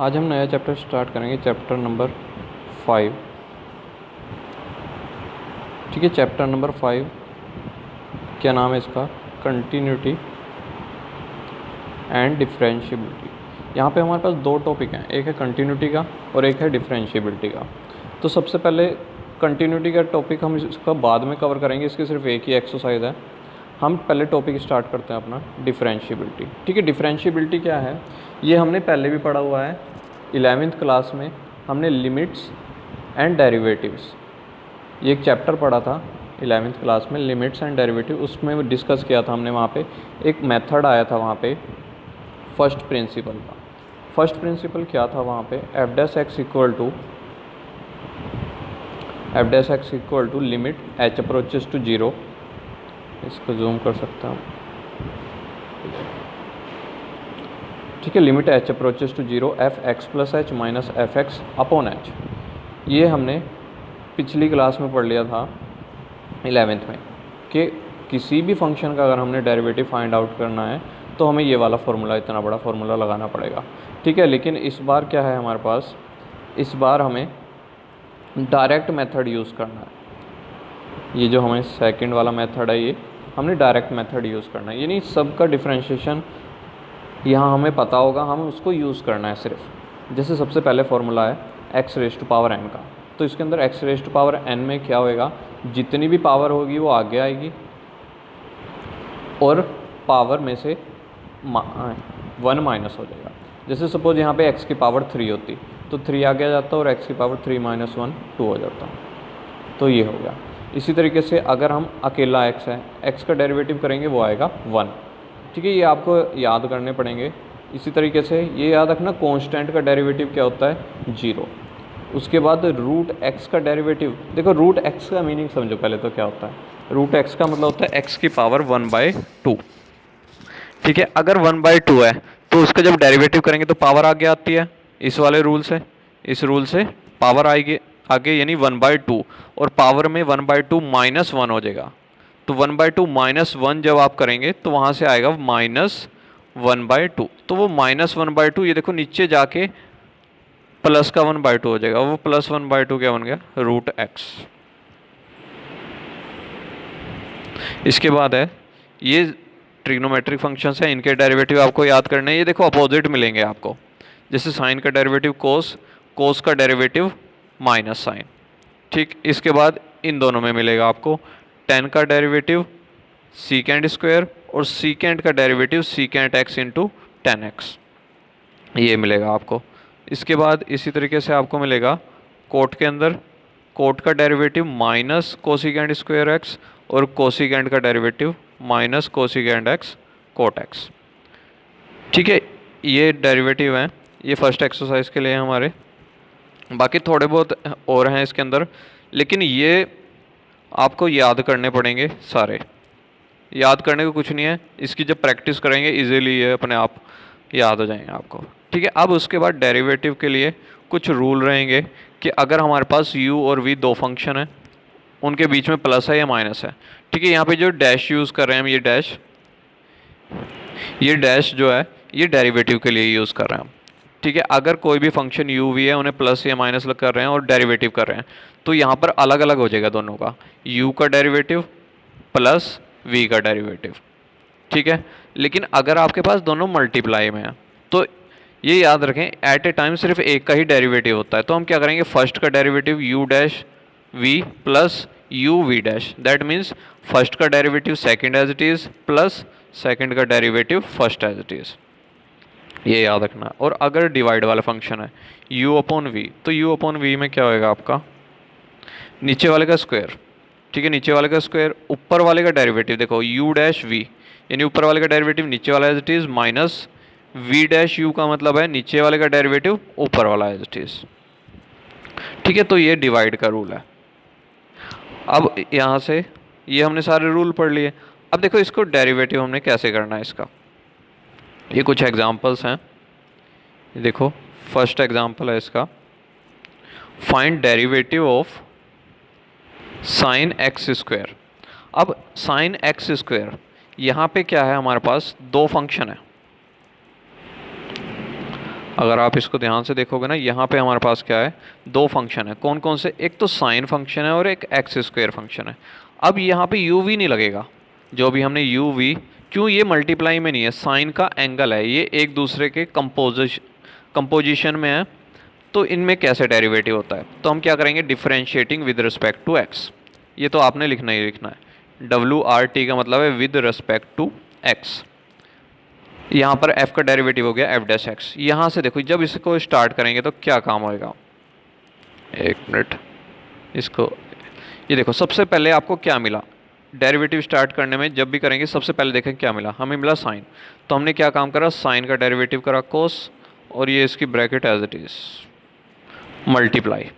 आज हम नया चैप्टर स्टार्ट करेंगे, चैप्टर नंबर 5। ठीक है, चैप्टर नंबर 5 क्या नाम है इसका? Continuity and differentiability. यहाँ पे हमारे पास दो टॉपिक हैं, एक है कंटिन्यूटी का और एक है डिफरेंशिएबिलिटी का। तो सबसे पहले कंटिन्यूटी का टॉपिक हम इसका बाद में कवर करेंगे, इसकी सिर्फ एक ही एक्सरसाइज है। हम पहले टॉपिक स्टार्ट करते हैं अपना डिफरेंशिएबिलिटी। ठीक है, डिफरेंशिएबिलिटी क्या है ये हमने पहले भी पढ़ा हुआ है 11वीं क्लास में। हमने लिमिट्स एंड डेरिवेटिव्स ये एक चैप्टर पढ़ा था 11वीं क्लास में, लिमिट्स एंड डेरिवेटिव। उसमें डिस्कस किया था हमने, वहाँ पे एक मेथड आया था वहाँ पे फर्स्ट प्रिंसिपल का। फर्स्ट प्रिंसिपल क्या था वहाँ पे? F dash X equal to limit H approaches to zero. इसको जूम कर सकते हैं हम। ठीक है, limit H approaches to zero F X plus H minus F X upon H. ये हमने पिछली क्लास में पढ़ लिया था 11th में कि किसी भी फंक्शन का अगर हमने डेरिवेटिव फाइंड आउट करना है तो हमें ये वाला फार्मूला, इतना बड़ा फार्मूला लगाना पड़ेगा। ठीक है, लेकिन इस बार क्या है हमारे पास? इस बार हमें डायरेक्ट मेथड यूज़ करना है। ये जो हमें सेकंड वाला मेथड है, ये हमने डायरेक्ट मेथड यूज़ करना है। यानी सबका डिफरेंशिएशन यहाँ हमें पता होगा, हमें उसको यूज़ करना है सिर्फ। जैसे सबसे पहले फार्मूला है X raise to power N का, तो इसके अंदर X raise to power N में क्या होएगा? जितनी भी पावर होगी वो आगे आएगी और पावर में से 1 माइनस हो जाएगा। जैसे सपोज यहाँ पे x की पावर 3 होती तो 3 आगे आ जाता और x की पावर 3 माइनस 1 2 हो जाता, तो ये हो गया। इसी तरीके से अगर हम अकेला x है, x का डेरिवेटिव करेंगे वो आएगा 1। ठीक है, ये आपको याद करने पड़ेंगे। इसी तरीके से ये याद रखना कांस्टेंट का डेरिवेटिव क्या होता है? 0। उसके बाद रूट x का डेरिवेटिव, देखो रूट x का मीनिंग समझो पहले तो क्या होता है। रूट x का मतलब होता है x की पावर 1/2। ठीक है, अगर 1/2 है तो उसका जब डेरिवेटिव करेंगे तो पावर आगे आती है, इस वाले रूल से, इस रूल से पावर आएगी आगे, यानी 1/2। और पावर में 1/2 माइनस 1 हो जाएगा, तो 1/2 माइनस 1 जब आप करेंगे तो वहाँ से आएगा -1/2। तो वो -1/2 ये देखो नीचे जाके प्लस का 1/2 हो जाएगा। वो +1/2 क्या बन गया? Root X. इसके बाद है ये ट्रिग्नोमेट्रिक फंक्शंस हैं, इनके डेरिवेटिव आपको याद करने हैं। ये देखो अपोजिट मिलेंगे आपको, जैसे साइन का डेरिवेटिव कोस, कोस का डेरिवेटिव माइनस साइन। ठीक, इसके बाद इन दोनों में मिलेगा आपको टेन का डेरिवेटिव सीकेंड स्क्वायर और सीकेंड का derivative सीकेंड x into ten x, ये मिलेगा आपको। इसके बाद इसी तरीके से आपको मिलेगा कोट के अंदर कोट का derivative minus cosecant square X और कोसिकेंड का derivative minus cosecant X cot X. ठीक है, ये डेरिवेटिव हैं, ये फर्स्ट एक्सरसाइज के लिए हमारे। बाकी थोड़े बहुत और हैं इसके अंदर, लेकिन ये आपको याद करने पड़ेंगे सारे। याद करने को कुछ नहीं है, इसकी जब प्रैक्टिस करेंगे इजीली ये अपने आप याद हो जाएंगे आपको। ठीक है, अब उसके बाद डेरिवेटिव के लिए कुछ रूल रहेंगे कि अगर हमारे पास u और v दो फंक्शन है, उनके बीच में प्लस है या माइनस है। ठीक है, यहाँ पे जो डैश यूज़ कर रहे हैं हम, ये डैश जो है ये डेरिवेटिव के लिए यूज़ कर रहे हैं हम। ठीक है, अगर कोई भी फंक्शन u v है, उन्हें प्लस या माइनस कर रहे हैं और डेरिवेटिव कर रहे हैं, तो यहाँ पर अलग अलग हो जाएगा दोनों का, u का डेरिवेटिव प्लस v का डेरिवेटिव। ठीक है, लेकिन अगर आपके पास दोनों मल्टीप्लाई में है तो ये याद रखें एट ए टाइम सिर्फ एक का ही डेरिवेटिव होता है। तो हम क्या करेंगे, फर्स्ट का derivative u dash v plus u v dash, that means first का derivative second as it is plus second का derivative first as it is, ये याद रखना। और अगर डिवाइड वाला फंक्शन है u अपॉन v, तो u अपॉन v में क्या होएगा आपका? नीचे वाले का स्क्वायर। ठीक है, नीचे वाले का स्क्वायर, ऊपर वाले का डेरिवेटिव देखो u डैश v, यानी ऊपर वाले का डेरिवेटिव नीचे वाला as it is minus v dash u का मतलब है नीचे वाले का डेरिवेटिव ऊपर वाला एज इट इज़। ठीक है, तो ये डिवाइड का रूल है। अब यहाँ से ये हमने सारे रूल पढ़ लिए। अब देखो इसको डेरिवेटिव हमने कैसे करना है इसका, ये कुछ एग्जांपल्स हैं। देखो फर्स्ट एग्जांपल है इसका, find derivative of sine x square. अब साइन एक्स स्क्वायर, यहाँ पे क्या है हमारे पास? दो फंक्शन है। अगर आप इसको ध्यान से देखोगे ना, यहाँ पे हमारे पास क्या है, दो फंक्शन है। कौन कौन से? एक तो साइन फंक्शन है और एक एक्स स्क्वायर फंक्शन है। अब यहाँ पे यू वी नहीं लगेगा, जो भी हमने यू वी, क्यों? ये मल्टीप्लाई में नहीं है, साइन का एंगल है, ये एक दूसरे के कंपोजिशन में है। तो इनमें कैसे डेरिवेटिव होता है? तो हम क्या करेंगे, differentiating with respect to X. ये तो आपने लिखना ही लिखना है। डब्ल्यू आर टी का मतलब है विद रिस्पेक्ट टू एक्स। यहाँ पर f का डेरिवेटिव हो गया एफ डैश एक्स। यहाँ से देखो, जब इसको स्टार्ट करेंगे तो क्या काम होएगा, एक मिनट, इसको ये देखो, सबसे पहले आपको क्या मिला डेरिवेटिव स्टार्ट करने में? जब भी करेंगे सबसे पहले देखें क्या मिला, हमें मिला साइन। तो हमने क्या काम करा, साइन का डेरिवेटिव करा कोस, और ये इसकी bracket as it is multiply.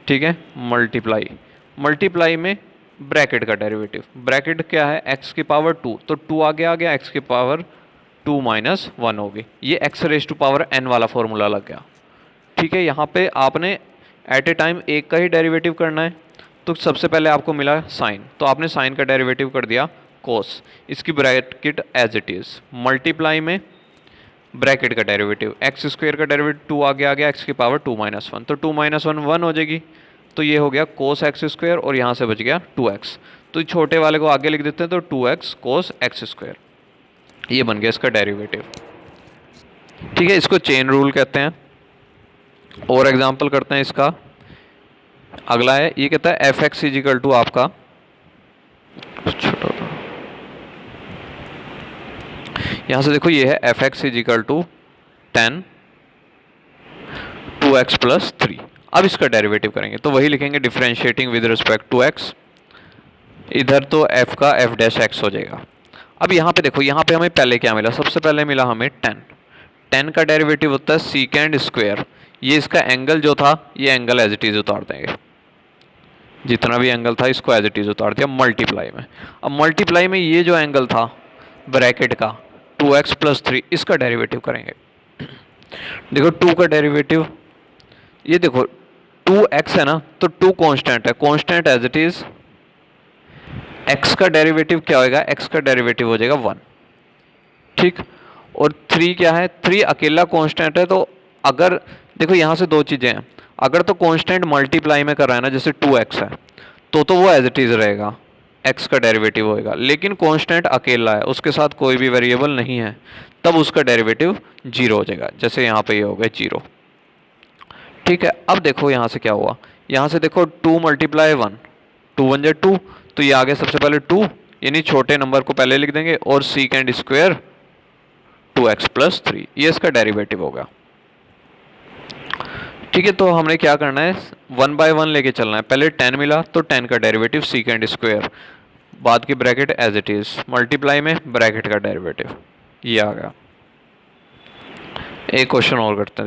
ठीक है, मल्टीप्लाई, मल्टीप्लाई में ब्रैकेट का डेरिवेटिव, ब्रैकेट क्या है, x की पावर 2, तो 2 आगे आ गया, x की पावर 2 माइनस 1 होगी, ये x raise to power n वाला फॉर्मूला लग गया। ठीक है, यहाँ पे आपने एट ए टाइम एक का ही डेरिवेटिव करना है। तो सबसे पहले आपको मिला साइन, तो आपने साइन का डेरिवेटिव कर दिया कोस, इसकी bracket as it is, multiply में ब्रैकेट का डेरिवेटिव, एक्स स्क्वायर का डेरिवेटिव 2 आगे आ गया, x की पावर 2 माइनस 1, तो 2 माइनस 1 1 हो जाएगी, तो ये हो गया कोस एक्स स्क्वायर, और यहाँ से बच गया 2x। तो छोटे वाले को आगे लिख देते हैं, तो 2x कोस एक्स स्क्वायर, ये बन गया इसका डेरिवेटिव। ठीक है, इसको चेन रूल कहते हैं। और एग्जांपल करते हैं इसका, अगला है, ये कहता है एफ एक्स इजिकल टू आपका, यहाँ से देखो, ये है F X is equal to 10 2x plus 3। अब इसका डेरिवेटिव करेंगे तो वही लिखेंगे, differentiating with respect to x, इधर तो f का f डैश x हो जाएगा। अब यहाँ पे देखो, यहाँ पे हमें पहले क्या मिला, सबसे पहले मिला हमें 10 का डेरिवेटिव होता है सीकेंड स्क्वायर, ये इसका एंगल जो था, ये एंगल एज इट इज उतार देंगे, जितना भी एंगल था इसको एज इट इज उतार दिया मल्टीप्लाई में। अब मल्टीप्लाई में ये जो एंगल था ब्रैकेट का 2x प्लस 3, इसका डेरिवेटिव करेंगे। देखो 2 का डेरिवेटिव, ये देखो 2x है ना, तो 2 कांस्टेंट है, constant as it is, x का डेरिवेटिव क्या होएगा, x का डेरिवेटिव हो जाएगा 1। ठीक, और 3 क्या है, 3 अकेला कांस्टेंट है। तो अगर देखो यहाँ से दो चीज़ें हैं, अगर तो कांस्टेंट मल्टीप्लाई में कर रहा है ना, जैसे 2x है, तो वो एज इट इज रहेगा, x का डेरिवेटिव होएगा। लेकिन कांस्टेंट अकेला है, उसके साथ कोई भी वेरिएबल नहीं है, तब उसका डेरिवेटिव 0 हो जाएगा, जैसे यहाँ पे ये हो गया 0। ठीक है, अब देखो यहाँ से क्या हुआ, यहाँ से देखो 2 मल्टीप्लाई 1, 2 1 2, तो ये आगे सबसे पहले 2, यानी छोटे नंबर को पहले लिख देंगे, और सीकेंड स्क्वायर 2x प्लस 3, ये इसका डेरिवेटिव होगा। ठीक है, तो हमने क्या करना है, 1 बाय 1 लेके चलना है। पहले 10 मिला, तो 10 का डेरिवेटिव सीकेंड स्क्वायर, बाद की bracket as it is, multiply में ब्रैकेट का डेरिवेटिव, ये आ गया। एक क्वेश्चन और करते हैं।